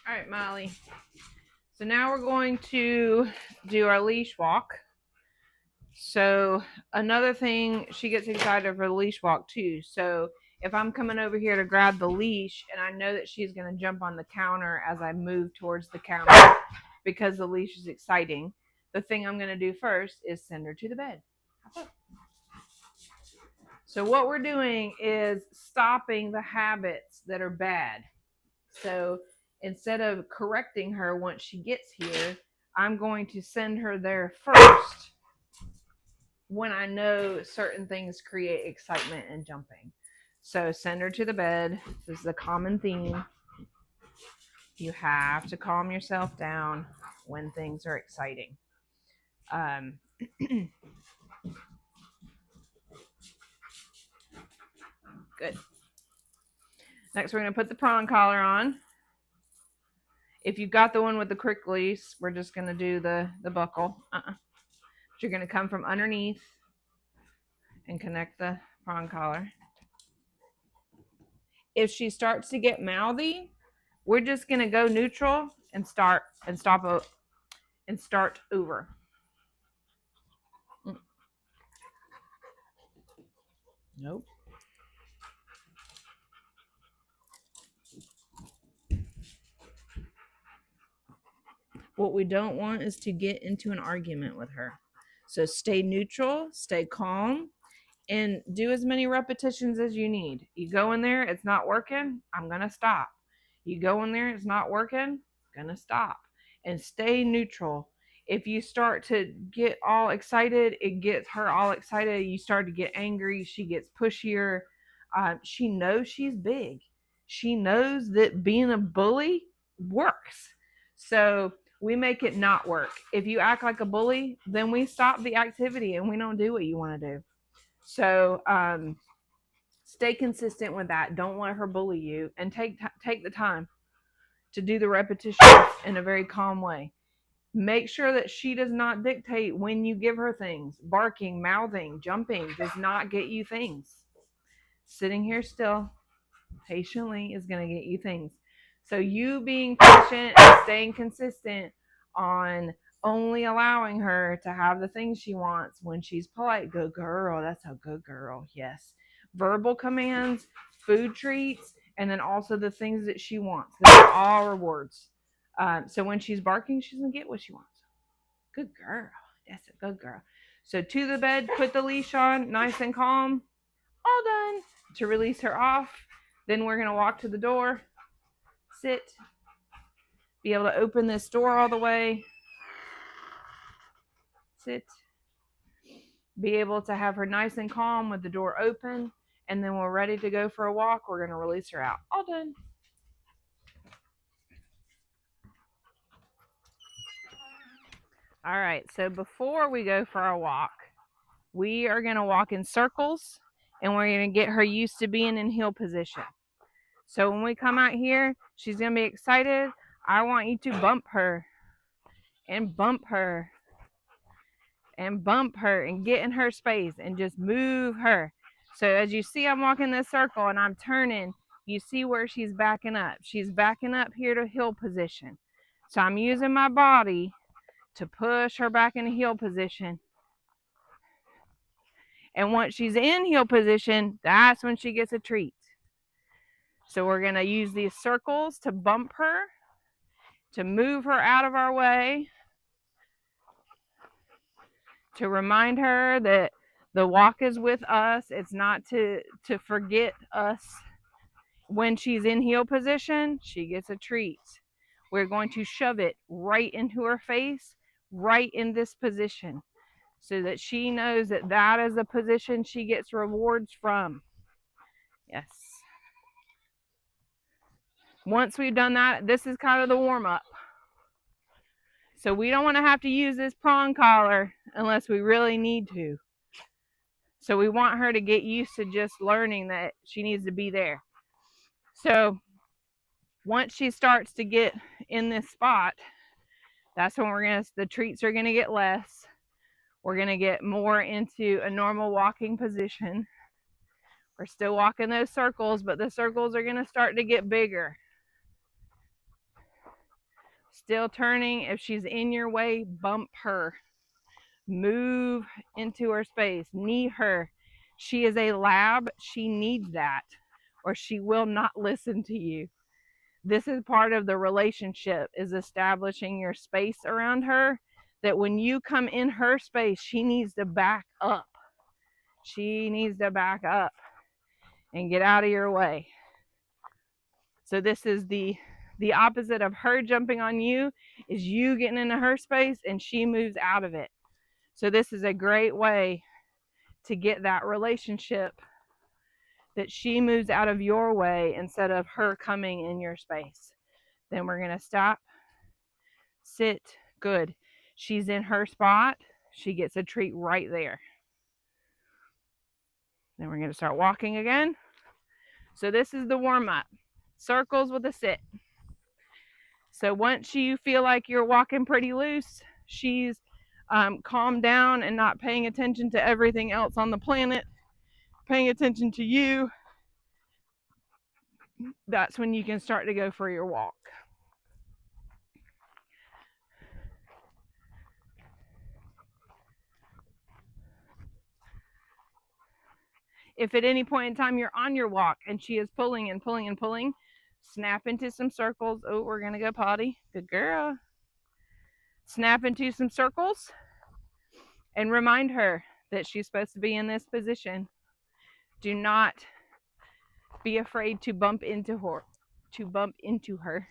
All right, Molly. So now we're going to do our leash walk. So another thing, she gets excited for the leash walk too. So if I'm coming over here to grab the leash and I know that she's going to jump on the counter as I move towards the counter because the leash is exciting, the thing I'm going to do first is send her to the bed. So what we're doing is stopping the habits that are bad. So instead of correcting her once she gets here, I'm going to send her there first when I know certain things create excitement and jumping. So send her to the bed. This is a common theme. You have to calm yourself down when things are exciting. Good. Next, we're going to put the prong collar on. If you've got the one with the cricklies, we're just going to do the buckle. But you're going to come from underneath and connect the prong collar. If she starts to get mouthy, we're just going to go neutral and start over. Nope. What we don't want is to get into an argument with her. So stay neutral, stay calm, and do as many repetitions as you need. You go in there, it's not working, I'm going to stop. You go in there, it's not working, going to stop. And stay neutral. If you start to get all excited, it gets her all excited. You start to get angry, she gets pushier. She knows she's big. She knows that being a bully works. So we make it not work. If you act like a bully, then we stop the activity and we don't do what you want to do. So stay consistent with that. Don't let her bully you, and take the time to do the repetitions in a very calm way. Make sure that she does not dictate when you give her things. Barking, mouthing, jumping does not get you things. Sitting here still patiently is going to get you things. So you being patient and staying consistent on only allowing her to have the things she wants when she's polite. Good girl. That's a good girl. Yes. Verbal commands, food treats, and then also the things that she wants. Those are all rewards. So when she's barking, she's going to get what she wants. Good girl. That's a good girl. So to the bed, put the leash on, nice and calm. All done. To release her off. Then we're going to walk to the door, sit, be able to open this door all the way, sit, be able to have her nice and calm with the door open, and then we're ready to go for a walk. We're going to release her out. All done. All right, so before we go for our walk, we are going to walk in circles, and we're going to get her used to being in heel position. So when we come out here, she's going to be excited. I want you to bump her and bump her and bump her and get in her space and just move her. So as you see, I'm walking this circle and I'm turning, you see where she's backing up. She's backing up here to heel position. So I'm using my body to push her back into heel position. And once she's in heel position, that's when she gets a treat. So we're going to use these circles to bump her, to move her out of our way, to remind her that the walk is with us. It's not to forget us. When she's in heel position, she gets a treat. We're going to shove it right into her face, right in this position, so that she knows that that is the position she gets rewards from. Yes. Once we've done that, this is kind of the warm-up. So we don't want to have to use this prong collar unless we really need to. So we want her to get used to just learning that she needs to be there. So once she starts to get in this spot, that's when the treats are going to get less. We're going to get more into a normal walking position. We're still walking those circles, but the circles are going to start to get bigger. Still turning. If she's in your way, bump her. Move into her space. Knee her. She is a lab. She needs that, or she will not listen to you. This is part of the relationship, is establishing your space around her, that when you come in her space, she needs to back up. She needs to back up and get out of your way. So this is the opposite of her jumping on you, is you getting into her space and she moves out of it. So this is a great way to get that relationship, that she moves out of your way instead of her coming in your space. Then we're going to stop, sit, good. She's in her spot. She gets a treat right there. Then we're going to start walking again. So this is the warm-up. Circles with a sit. So once you feel like you're walking pretty loose, she's calmed down and not paying attention to everything else on the planet, paying attention to you, that's when you can start to go for your walk. If at any point in time you're on your walk and she is pulling and pulling and pulling, snap into some circles. Oh, we're going to go potty. Good girl. Snap into some circles and remind her that she's supposed to be in this position. Do not be afraid to bump into her.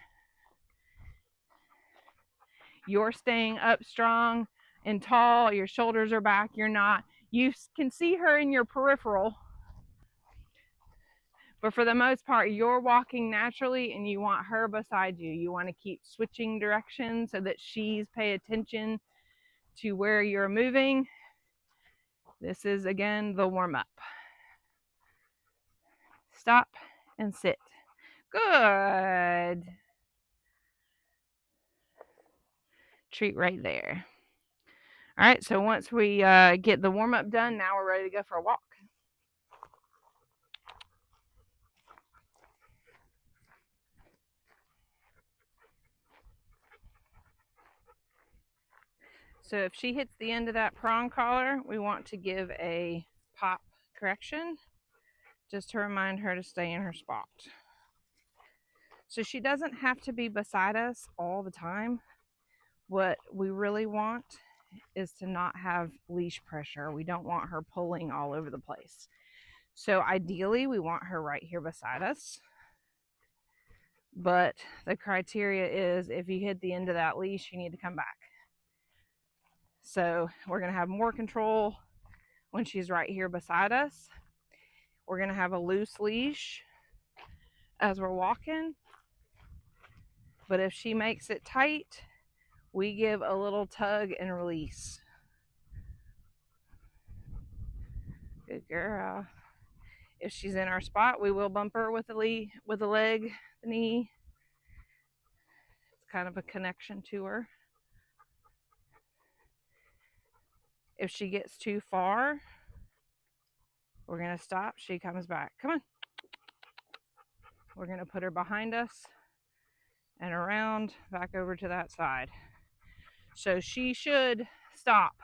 You're staying up strong and tall. Your shoulders are back. You're not. You can see her in your peripheral, but for the most part, you're walking naturally and you want her beside you. You want to keep switching directions so that she's pay attention to where you're moving. This is, again, the warm-up. Stop and sit. Good. Treat right there. All right, so once we get the warm-up done, now we're ready to go for a walk. So if she hits the end of that prong collar, we want to give a pop correction, just to remind her to stay in her spot. So she doesn't have to be beside us all the time. What we really want is to not have leash pressure. We don't want her pulling all over the place. So ideally, we want her right here beside us. But the criteria is, if you hit the end of that leash, you need to come back. So we're going to have more control when she's right here beside us. We're going to have a loose leash as we're walking. But if she makes it tight, we give a little tug and release. Good girl. If she's in our spot, we will bump her with the leg, the knee. It's kind of a connection to her. If she gets too far, we're going to stop. She comes back. Come on. We're going to put her behind us and around, back over to that side. So she should stop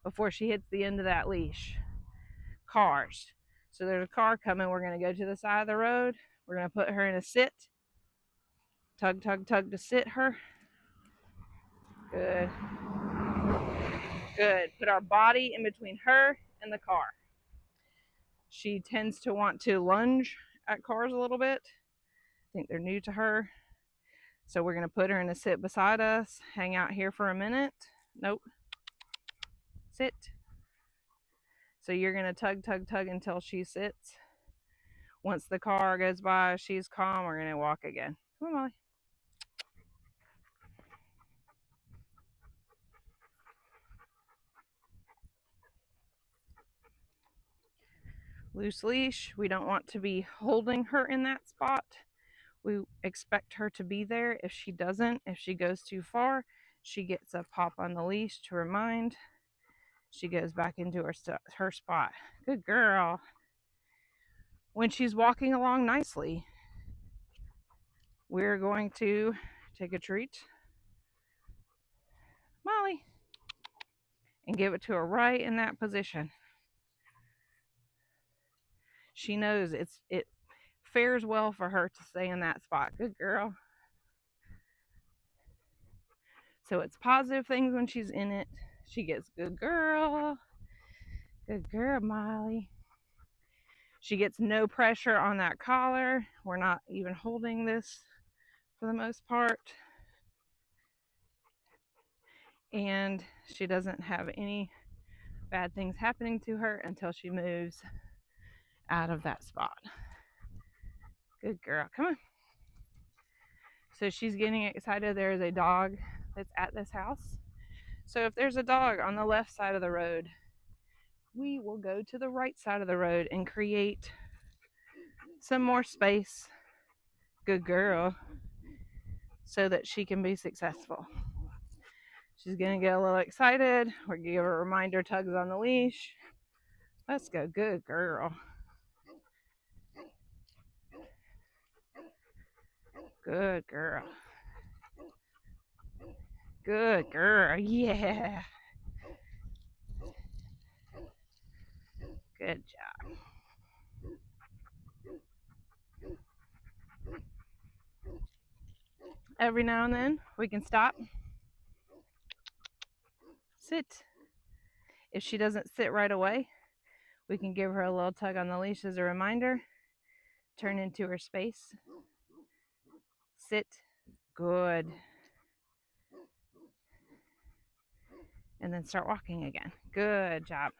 before she hits the end of that leash. Cars. So there's a car coming. We're going to go to the side of the road. We're going to put her in a sit. Tug, tug, tug to sit her. Good. Good. Put our body in between her and the car. She tends to want to lunge at cars a little bit. I think they're new to her. So we're going to put her in a sit beside us. Hang out here for a minute. Nope. Sit. So you're going to tug, tug, tug until she sits. Once the car goes by, she's calm, we're going to walk again. Come on, Molly. Loose leash. We don't want to be holding her in that spot. We expect her to be there. If she doesn't, if she goes too far, she gets a pop on the leash to remind. She goes back into her spot. Good girl. When she's walking along nicely, we're going to take a treat. Molly. And give it to her right in that position. She knows it fares well for her to stay in that spot. Good girl. So it's positive things when she's in it. She gets good girl. Good girl, Molly. She gets no pressure on that collar. We're not even holding this for the most part. And she doesn't have any bad things happening to her until she moves out of that spot. Good girl. Come on. So she's getting excited. There is a dog that's at this house. So if there's a dog on the left side of the road, we will go to the right side of the road and create some more space. Good girl. So that she can be successful. She's going to get a little excited. We're going to give her reminder tugs on the leash. Let's go. Good girl. Good girl. Good girl. Yeah. Good job. Every now and then we can stop. Sit. If she doesn't sit right away, we can give her a little tug on the leash as a reminder. Turn into her space. Sit. Good. And then start walking again. Good job.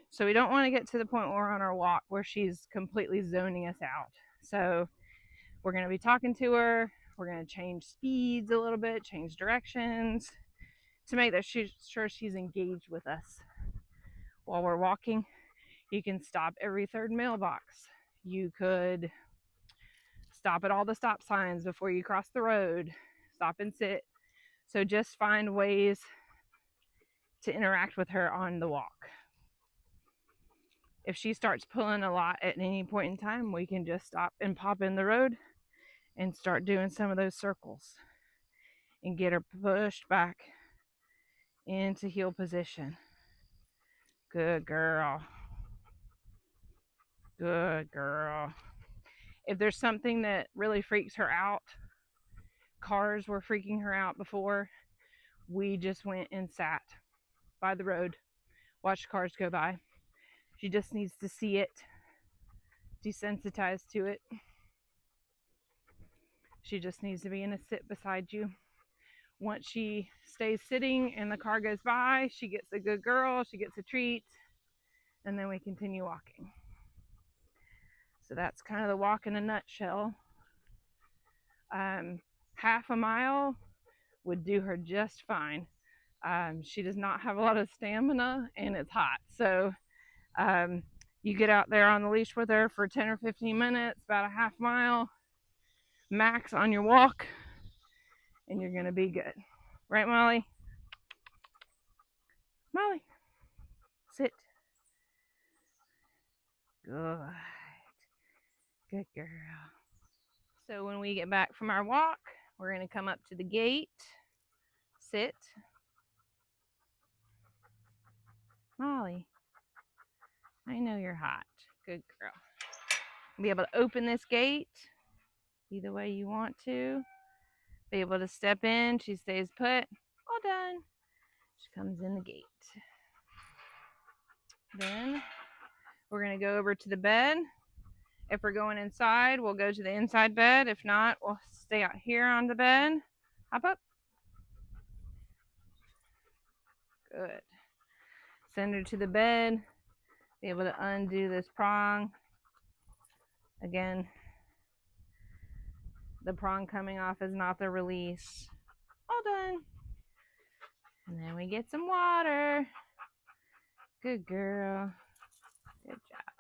So we don't want to get to the point where we're on our walk where she's completely zoning us out. So we're going to be talking to her. We're going to change speeds a little bit, change directions to make sure she's engaged with us. While we're walking, you can stop every third mailbox. You could stop at all the stop signs before you cross the road. Stop and sit. So just find ways to interact with her on the walk. If she starts pulling a lot at any point in time, we can just stop and pop in the road and start doing some of those circles and get her pushed back into heel position. Good girl. Good girl. If there's something that really freaks her out, cars were freaking her out before, we just went and sat by the road, watched cars go by. She just needs to see it, desensitized to it. She just needs to be in a sit beside you. Once she stays sitting and the car goes by, she gets a good girl, she gets a treat, and then we continue walking. So that's kind of the walk in a nutshell. Half a mile would do her just fine. She does not have a lot of stamina and it's hot. So you get out there on the leash with her for 10 or 15 minutes, about a half mile max on your walk, and you're going to be good. Right, Molly? Molly, sit. Good. Good girl. So when we get back from our walk, we're going to come up to the gate. Sit. Molly, I know you're hot. Good girl. Be able to open this gate either way you want to. Be able to step in. She stays put. All done. She comes in the gate. Then we're going to go over to the bed. If we're going inside, we'll go to the inside bed. If not, we'll stay out here on the bed. Hop up. Good. Send her to the bed. Be able to undo this prong. Again, the prong coming off is not the release. All done. And then we get some water. Good girl. Good job.